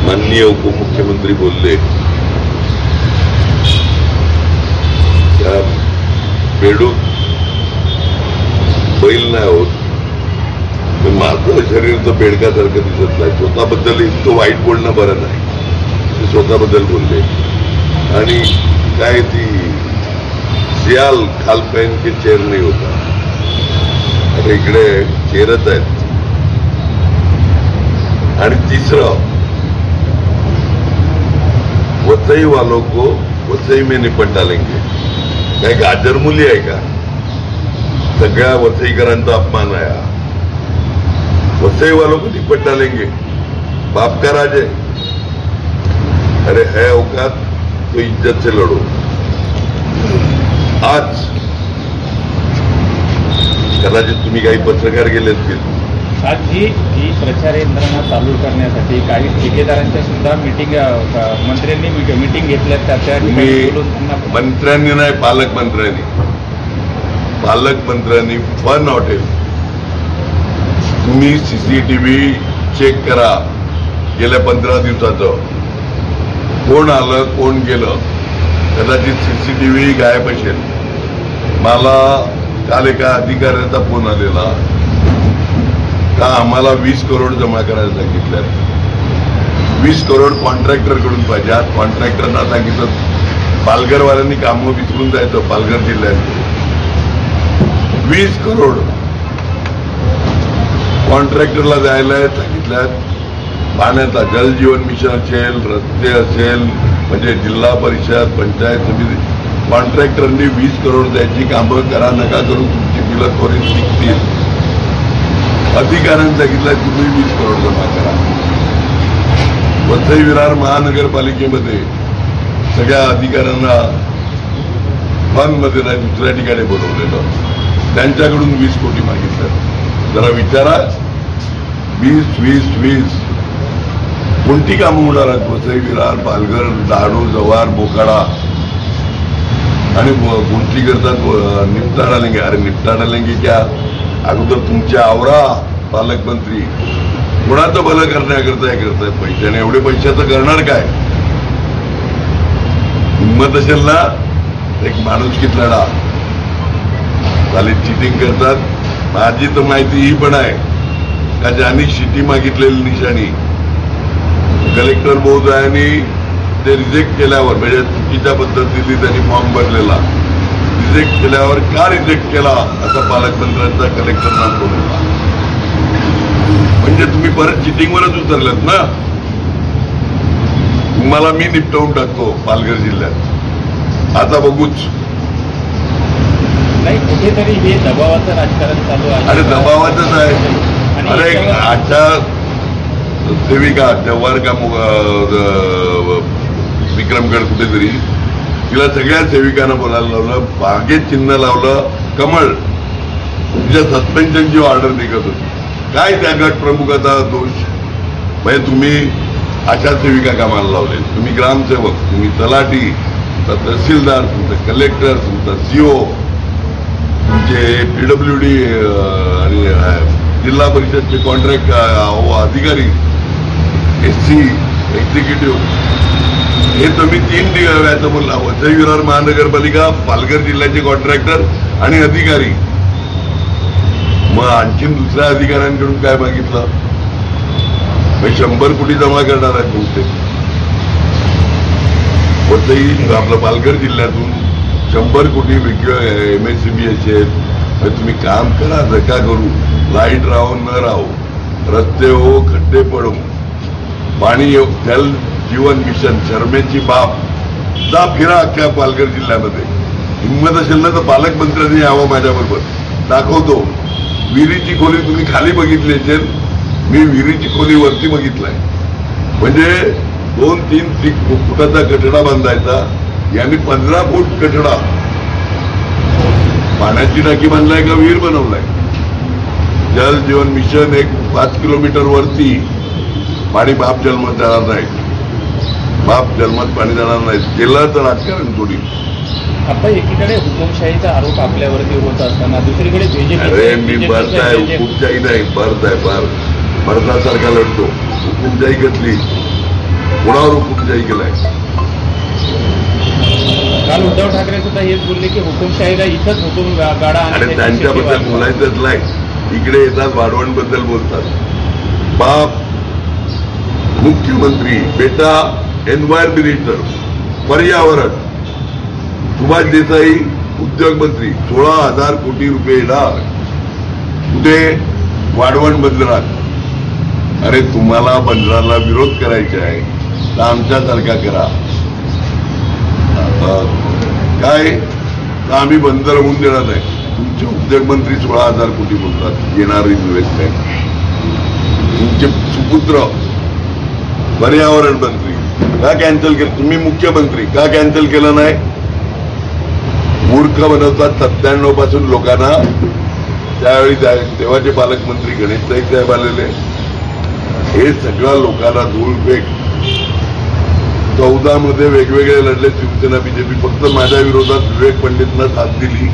माननीय उपमुख्यमंत्री बोलले त्या बेडूक बैल नाही होत, माझं शरीर तर बेडकासारखं दिसत नाही. स्वतःबद्दल इतकं वाईट बोलणं बरं नाही. ते स्वतःबद्दल बोलले. आणि काय ती सियाल खाल पहन के चेअर नाही होता, आता इकडे चेअरच आहेत. आणि तिसरं, वसई वालों को वसई में निपट डालेंगे. काय गाजर मुली आहे का? सगळ्या वसईकरांचा अपमान आहे. वसई वालों को निपट डालेंगे, बाप का राज है. अरे है औकात तो इज्जत से लड़ो. आज कदाचित तुम्ही काही पत्रकार गेले असतील. आज ही प्रचार यंत्रणा चालू करण्यासाठी काही ठेकेदारांच्या सुद्धा मीटिंग मंत्र्यांनी मीटिंग घेतल्या. त्या मंत्र्यांनी नाही, पालकमंत्र्यांनी फन हॉटेल तुम्ही सीसीटीव्ही चेक करा. गेल्या 15 दिवसाचं कोण आलं कोण गेलं, कदाचित सीसीटीव्ही गायब असेल. मला काल एका अधिकाऱ्याचा फोन आलेला का आम्हाला 20 करोड जमा करायला सांगितलं. 20 करोड कॉन्ट्रॅक्टरकडून पाहिजे. आज कॉन्ट्रॅक्टरना सांगितलं पालघरवाल्यांनी कामं विसरून जायचं. पालघर जिल्ह्यात 20 करोड कॉन्ट्रॅक्टरला द्यायला सांगितल्यात. पाण्याचा जलजीवन मिशन असेल, रस्ते असेल, म्हणजे जिल्हा परिषद पंचायत समिती कॉन्ट्रॅक्टरनी 20 करोड द्यायची कामं करा. नका करू, तुमची बिलं त्वरित निघतील. अधिकाऱ्यांनी सांगितलं तुम्ही 20 करोड जमा करा. वसई विरार महानगरपालिकेमध्ये सगळ्या अधिकाऱ्यांना फनमध्ये नाही दुसऱ्या ठिकाणी बोलवलेलं. त्यांच्याकडून 20 कोटी मागितलं. जरा विचारा, 20 कोणती कामं होणार आहेत? वसई विरार, पालघर, डहाणू, जव्हार, मोखाडा आणि कोणती करतात? निपटा डालेंगे. अरे निपटा डालेंगे क्या? अगोदर तुमच्या आवरा पालकमंत्री. कोणाचं भलं करण्याकरता हे करताय पैशाने. एवढे पैशाचं करणार काय? हिंमत असेल ना, एक माणुसकीत लढा. खाली चिटिंग करतात. माझी तर माहिती ही पण आहे का ज्यांनी शिटी मागितलेली निशाणी कलेक्टर महोदयांनी ते रिजेक्ट केल्यावर, म्हणजे चुकीच्या पद्धतीने त्यांनी फॉर्म भरलेला रिजेक्ट केल्यावर का रिजेक्ट केला असा पालकमंत्र्यांचा कलेक्टरना बोलला. म्हणजे तुम्ही परत चिटिंगवरच उतरलेत ना. तुम्हाला मी निपटवून टाकतो पालघर जिल्ह्यात. आता बघूच. नाही, कुठेतरी हे दबावाचं राजकारण चालू आहे. अरे दबावाचंच आहे. अरे आजच्या सेविका जव्हार का विक्रमगड कुठेतरी तिला सगळ्या सेविकांना बोलायला लावलं, बागेत चिन्ह लावलं, कमळ. तिच्या सस्पेन्शनची ऑर्डर निघत होती. काय त्या गट प्रमुखाचा दोष? म्हणजे तुम्ही अशा सेविका कामाला लावले. तुम्ही ग्रामसेवक, तुम्ही तलाठी, तहसीलदार, तुमचा कलेक्टर, तुमचा सीओ, तुमचे PWD आणि जिल्हा परिषदचे कॉन्ट्रॅक्ट अधिकारी, SC एक्झिक्युटिव्ह, हे तुम्ही 3 व्याचं बोलला. वसई विरार महानगरपालिका, पालघर जिल्ह्याचे कॉन्ट्रॅक्टर आणि अधिकारी. मग आणखीन दुसऱ्या अधिकाऱ्यांकडून काय मागितलं? 100 कोटी जमा करणार आहेत बहुतेक. वसई आपलं पालघर जिल्ह्यातून 100 कोटी वेगवेगळ्या MSCB असेल. तुम्ही काम करा, नका करू. लाईट राहो न राहो, रस्ते हो, खड्डे पडो, पाणी जल जीवन मिशन, शर्मेची बाप, जा फिरा अख्ख्या पालघर जिल्ह्यामध्ये. हिंमत असेल ना तर पालकमंत्र्यांनी यावं माझ्याबरोबर. दाखवतो. विहिरीची खोली तुम्ही खाली बघितली असेल, मी विहिरीची खोली वरती बघितलाय. म्हणजे 2-3 फुटाचा कठडा बांधायचा, यांनी 15 फूट कठडा. पाण्याची टाकी बांधलाय का विहीर बनवलाय? जल जीवन मिशन 5 किलोमीटर वरती. पाणी बाप जन्मात जाणार नाही. बाप जन्मात पाणी जाणार नाही. केलं तर राजकारण थोडी. आता एकीकडे हुकुमशाहीचा आरोप आपल्यावरती होत असताना दुसरीकडे BJP. अरे मी बर्थ आहे, हुकुमशाही नाही. बर्थ आहे. भारतासारखा लढतो. हुकुमशाही घेतली कोणावर हुकुमशाही केलाय? काल उद्धव ठाकरे सुद्धा हेच बोलले की हुकुमशाहीला इथंच हुकूम गाडा आणि त्यांच्याबद्दल बोलायचंच नाही. इकडे येतात वाढवणबद्दल बोलतात. बाप मुख्यमंत्री, बेटा एन्व्हायरमेंटर, पर्यावरण. सुभाष देसाई उद्योग मंत्री, 16,000 कोटी रुपये येणार. कुठे? वाढवण बंदरात. अरे तुम्हाला बंदराला विरोध करायचा आहे तर आमच्यासारखा करा. काय तर आम्ही बंदर होऊन देणार नाही. तुमचे उद्योगमंत्री 16,000 कोटी बोलतात येणार इन्व्हेस्टमेंट. तुमचे सुपुत्र पर्यावरण मंत्री का कॅन्सल केलं? तुम्ही मुख्यमंत्री का कॅन्सल केलं नाही? मूर्ख बनवतात 97 पासून लोकांना. त्यावेळी तेव्हाचे पालकमंत्री गणेश नाईक साहेब आलेले. हे सगळं लोकांना धूळफेक. 14 मध्ये वेगवेगळे लढले शिवसेना बीजेपी. फक्त माझ्या विरोधात विवेक पंडितनं साथ दिली.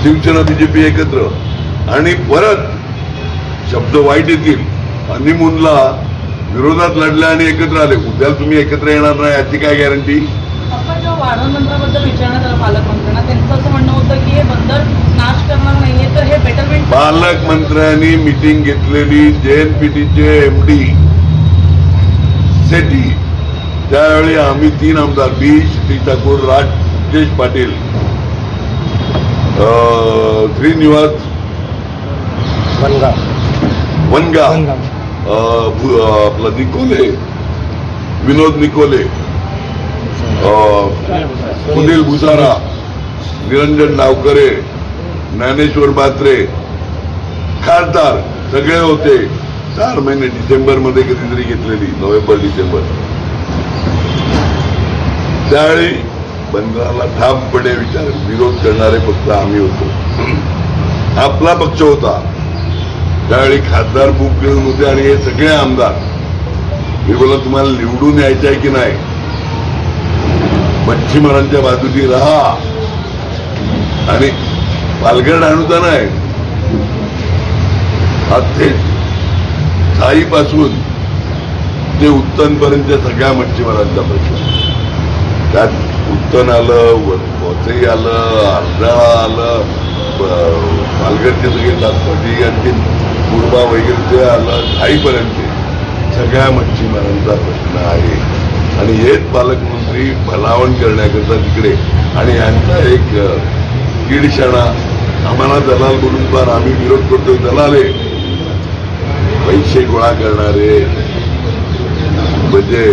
शिवसेना बीजेपी एकत्र आणि परत शब्द वाईट येतील. हनीमूनला विरोधात लढले आणि एकत्र आले. उद्या तुम्ही एकत्र येणार नाही याची काय गॅरंटी? आपण जेव्हा वाढवण बंदराबद्दल विचारण्यात आलं पालकमंत्र्यांना, त्यांचं असं म्हणणं होतं की हे बंदर नाश करणार नाहीये तर हे बेटरमेंट. पालकमंत्र्यांनी मिटिंग घेतलेली JNPTचे MD सेठी, त्यावेळी आम्ही 3 आमदार बी श्री ठाकूर, राजेश पाटील, श्रीनिवास वनगा, आपला निकोले, विनोद निकोले, सुनील भुसारा, निरंजन डावकरे, ज्ञानेश्वर बात्रे, खासदार सगळे होते. 4 महिने डिसेंबरमध्ये कधीतरी घेतलेली, नोव्हेंबर-डिसेंबर. त्यावेळी बंदराला ठामपणे विरोध करणारे फक्त आम्ही होतो. आपला पक्ष होता. त्यावेळी खासदार बुक घेऊन होते आणि हे सगळे आमदार. मी बोला तुम्हाला निवडून यायचं आहे की नाही? मच्छीमारांच्या बाजूनी राहा आणि पालघर आणूता नाही. ते साईपासून ते उत्तनपर्यंतच्या सगळ्या मच्छीमारांचा प्रश्न. त्यात उत्तन आलं, वसई आलं, अर्जाळा आलं, पालघरचे सगळे तात्पर्य आणखी मुरबा वगैरे ते आलं, थाईपर्यंत सगळ्या मच्छीमारांचा प्रश्न आहे. आणि हेच पालकमंत्री भलावण करण्याकरता तिकडे. आणि यांचा एक कीडशाणा आम्हाला दलाल बोलून फार आम्ही विरोध करतोय. दलाले पैसे गोळा करणारे म्हणजे